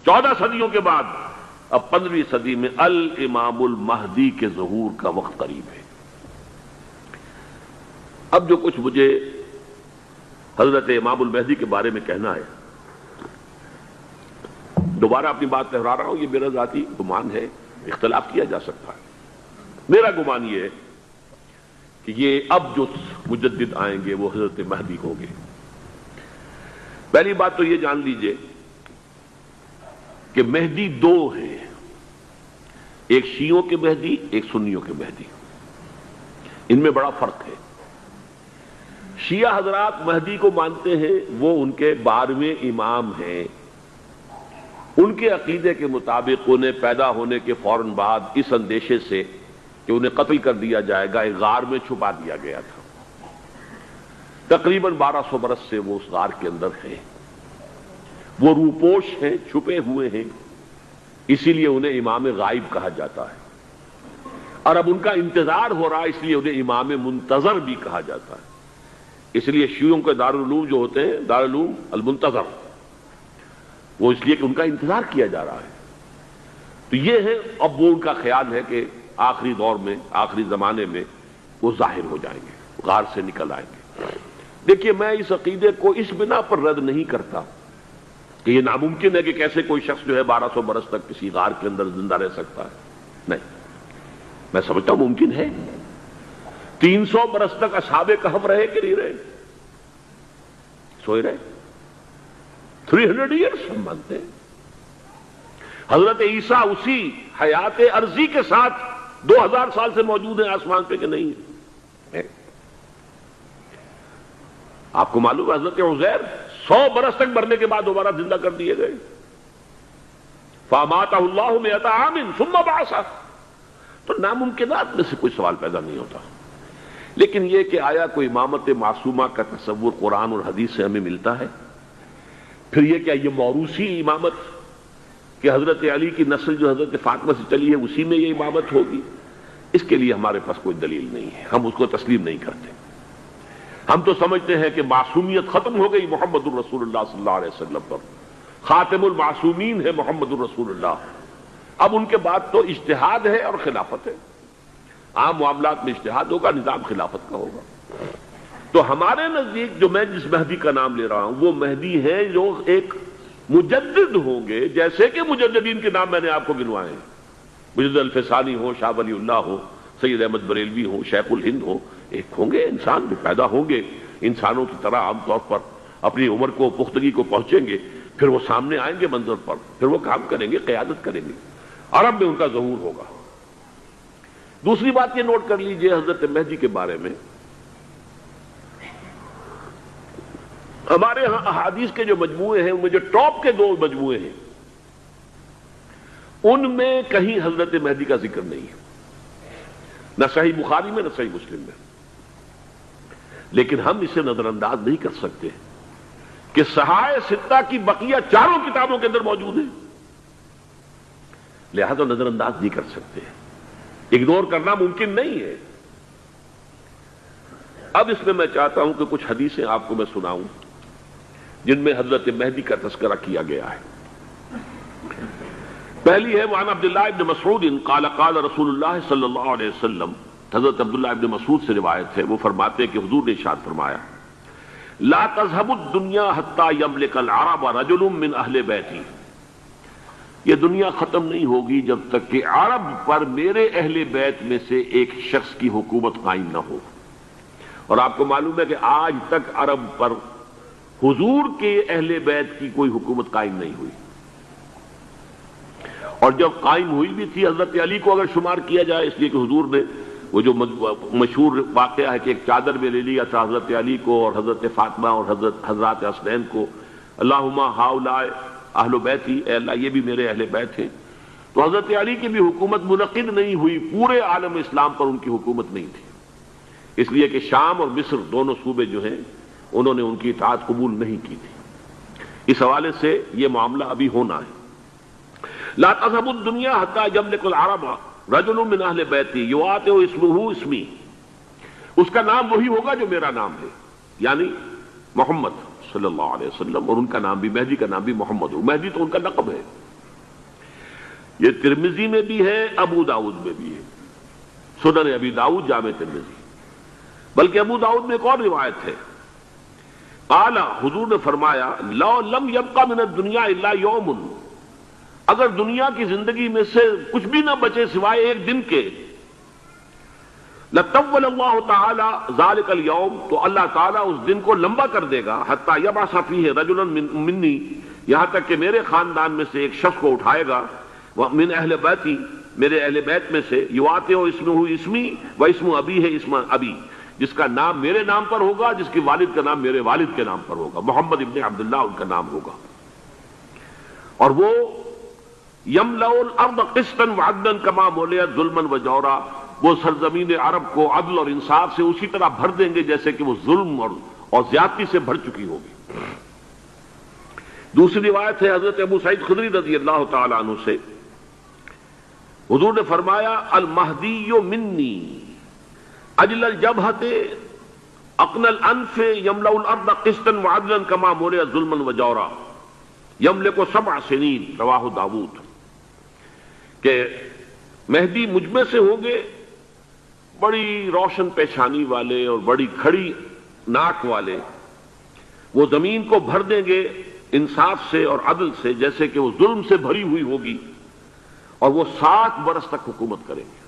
14 صدیوں کے بعد اب 15ویں صدی میں الامام المہدی کے ظہور کا وقت قریب ہے۔ اب جو کچھ مجھے حضرت امام المہدی کے بارے میں کہنا ہے، دوبارہ اپنی بات دہرا رہا ہوں، یہ میرا ذاتی گمان ہے، اختلاف کیا جا سکتا ہے۔ میرا گمان یہ ہے کہ یہ اب جو مجدد آئیں گے وہ حضرت مہدی ہوں گے۔ پہلی بات تو یہ جان لیجئے کہ مہدی دو ہیں، ایک شیعوں کے مہدی، ایک سنیوں کے مہدی، ان میں بڑا فرق ہے۔ شیعہ حضرات مہدی کو مانتے ہیں، وہ ان کے 12ویں امام ہیں، ان کے عقیدے کے مطابق انہیں پیدا ہونے کے فوراً بعد اس اندیشے سے کہ انہیں قتل کر دیا جائے گا ایک غار میں چھپا دیا گیا تھا۔ تقریباً 1200 برس سے وہ اس غار کے اندر ہیں، وہ روپوش ہیں، چھپے ہوئے ہیں، اسی لیے انہیں امام غائب کہا جاتا ہے، اور اب ان کا انتظار ہو رہا ہے، اس لیے انہیں امام منتظر بھی کہا جاتا ہے۔ اس لیے شیعوں کے دارالعلوم جو ہوتے ہیں دارالعلوم المنتظر، وہ اس لیے کہ ان کا انتظار کیا جا رہا ہے۔ تو یہ ہے، اب وہ ان کا خیال ہے کہ آخری دور میں، آخری زمانے میں وہ ظاہر ہو جائیں گے، غار سے نکل آئیں گے۔ دیکھیے، میں اس عقیدے کو اس بنا پر رد نہیں کرتا کہ یہ ناممکن ہے کہ کیسے کوئی شخص جو ہے 1200 برس تک کسی غار کے اندر زندہ رہ سکتا ہے، نہیں، میں سمجھتا ہوں ممکن ہے۔ 300 برس تک اصحاب کہف رہے کہ نہیں رہے؟ سوئے رہے۔ 300 ایئرس ہم مانتے ہیں۔ حضرت عیسیٰ اسی حیات ارضی کے ساتھ 2000 سال سے موجود ہیں آسمان پہ کہ نہیں ہے؟ آپ کو معلوم ہے حضرت عزیر 100 برس تک مرنے کے بعد دوبارہ زندہ کر دیے گئے۔ فَأَمَاتَهُ اللَّهُ مِئَةَ عَامٍ ثُمَّ بَعَثَهُ۔ تو ناممکنات میں سے کوئی سوال پیدا نہیں ہوتا، لیکن یہ کہ آیا کوئی امامت معصومہ کا تصور قرآن اور حدیث سے ہمیں ملتا ہے؟ پھر یہ کیا یہ موروثی امامت کہ حضرت علی کی نسل جو حضرت فاطمہ سے چلی ہے اسی میں یہ امامت ہوگی؟ اس کے لیے ہمارے پاس کوئی دلیل نہیں ہے، ہم اس کو تسلیم نہیں کرتے۔ ہم تو سمجھتے ہیں کہ معصومیت ختم ہو گئی محمد الرسول اللہ صلی اللہ علیہ وسلم پر، خاتم المعصومین ہے محمد الرسول اللہ۔ اب ان کے بعد تو اجتہاد ہے اور خلافت ہے، عام معاملات میں اجتہاد ہوگا، نظام خلافت کا ہوگا۔ تو ہمارے نزدیک جو میں جس مہدی کا نام لے رہا ہوں وہ مہدی ہیں جو ایک مجدد ہوں گے، جیسے کہ مجددین کے نام میں نے آپ کو گنوائے ہیں، مجدد الفسانی ہو، شاہ ولی اللہ ہو، سید احمد بریلوی ہو، شیخ الہند ہو، ایک ہوں گے انسان جو پیدا ہوں گے انسانوں کی طرح، عام طور پر اپنی عمر کو، پختگی کو پہنچیں گے، پھر وہ سامنے آئیں گے منظر پر، پھر وہ کام کریں گے، قیادت کریں گے، عرب میں ان کا ظہور ہوگا۔ دوسری بات یہ نوٹ کر لیجئے حضرت مہدی کے بارے میں، ہمارے ہاں احادیث کے جو مجموعے ہیں ان میں جو ٹاپ کے 2 مجموعے ہیں ان میں کہیں حضرت مہدی کا ذکر نہیں ہے، نہ صحیح بخاری میں نہ صحیح مسلم میں۔ لیکن ہم اسے نظر انداز نہیں کر سکتے کہ صحائح ستہ کی بقیہ 4 کتابوں کے اندر موجود ہیں، لہذا نظر انداز نہیں کر سکتے، اگنور کرنا ممکن نہیں ہے۔ اب اس میں میں چاہتا ہوں کہ کچھ حدیثیں آپ کو میں سناؤں جن میں حضرت مہدی کا تذکرہ کیا گیا ہے۔ پہلی ہے وعن عبداللہ ابن مسعود قال قال رسول اللہ صلی اللہ علیہ وسلم، حضرت عبداللہ ابن مسعود سے روایت ہے، وہ فرماتے ہیں کہ حضور نے ارشاد فرمایا لا تذهب الدنيا حتى يملك العرب رجل من اہل بیتی، یہ دنیا ختم نہیں ہوگی جب تک کہ عرب پر میرے اہل بیت میں سے ایک شخص کی حکومت قائم نہ ہو۔ اور آپ کو معلوم ہے کہ آج تک عرب پر حضور کے اہل بیت کی کوئی حکومت قائم نہیں ہوئی، اور جب قائم ہوئی بھی تھی حضرت علی کو اگر شمار کیا جائے، اس لیے کہ حضور نے وہ جو مشہور واقعہ ہے کہ ایک چادر میں لے لیا تھا حضرت علی کو اور حضرت فاطمہ اور حضرات حسنین کو، اللہم ہؤلاء اہل بیتی، اے اللہ یہ بھی میرے اہل بیت ہیں۔ تو حضرت علی کی بھی حکومت منعقد نہیں ہوئی، پورے عالم اسلام پر ان کی حکومت نہیں تھی، اس لیے کہ شام اور مصر دونوں صوبے جو ہیں انہوں نے ان کی اطاعت قبول نہیں کی تھی۔ اس حوالے سے یہ معاملہ ابھی ہونا ہے۔ لا تذهب الدنيا حتى يملك العرب رجل من اہل بیتی یواطئ اسمہ اسمی، اس کا نام وہی ہوگا جو میرا نام ہے، یعنی محمد صلی اللہ علیہ وسلم، اور ان کا نام بھی، مہدی کا نام بھی محمد ہو، مہدی تو ان کا لقب ہے، یہ ترمذی میں بھی ہے، ابو داؤد میں بھی ہے، سنن ابی داؤد جامع ترمذی۔ بلکہ ابو داؤد میں ایک اور روایت ہے، قال، حضور نے فرمایا، لو لم يبقى من الدنیا الا یوم، اگر دنیا کی زندگی میں سے کچھ بھی نہ بچے سوائے ایک دن کے، لطول اللہ تعالی ذلك اليوم، تو اللہ تعالیٰ اس دن کو لمبا کر دے گا، حتی یبعث فیہ رجلا منی، یہاں تک کہ میرے خاندان میں سے ایک شخص کو اٹھائے گا، من اہل بیتی، میرے اہل بیت میں سے، یواطئ اسمہ اسمی و اسم ابی ہے اسم ابی، جس کا نام میرے نام پر ہوگا، جس کی والد کا نام میرے والد کے نام پر ہوگا، محمد ابن عبداللہ ان کا نام ہوگا، اور وہ یملأ الارض قسطا وعدلا کما ملئت ظلما وجورا، وہ سرزمین عرب کو عدل اور انصاف سے اسی طرح بھر دیں گے جیسے کہ وہ ظلم اور زیادتی سے بھر چکی ہوگی۔ دوسری روایت ہے حضرت ابو سعید خدری رضی اللہ تعالی عنہ سے، حضور نے فرمایا، المہدی منی اجل الجبہۃ اقن الانف یملأ الارض قسطا وعدلا کما ملئت ظلما وجورا یملک 7 سنین، رواہ داود، کہ مہدی مجھ میں سے ہوں گے بڑی روشن پیشانی والے اور بڑی کھڑی ناک والے، وہ زمین کو بھر دیں گے انصاف سے اور عدل سے جیسے کہ وہ ظلم سے بھری ہوئی ہوگی، اور وہ 7 برس تک حکومت کریں گے۔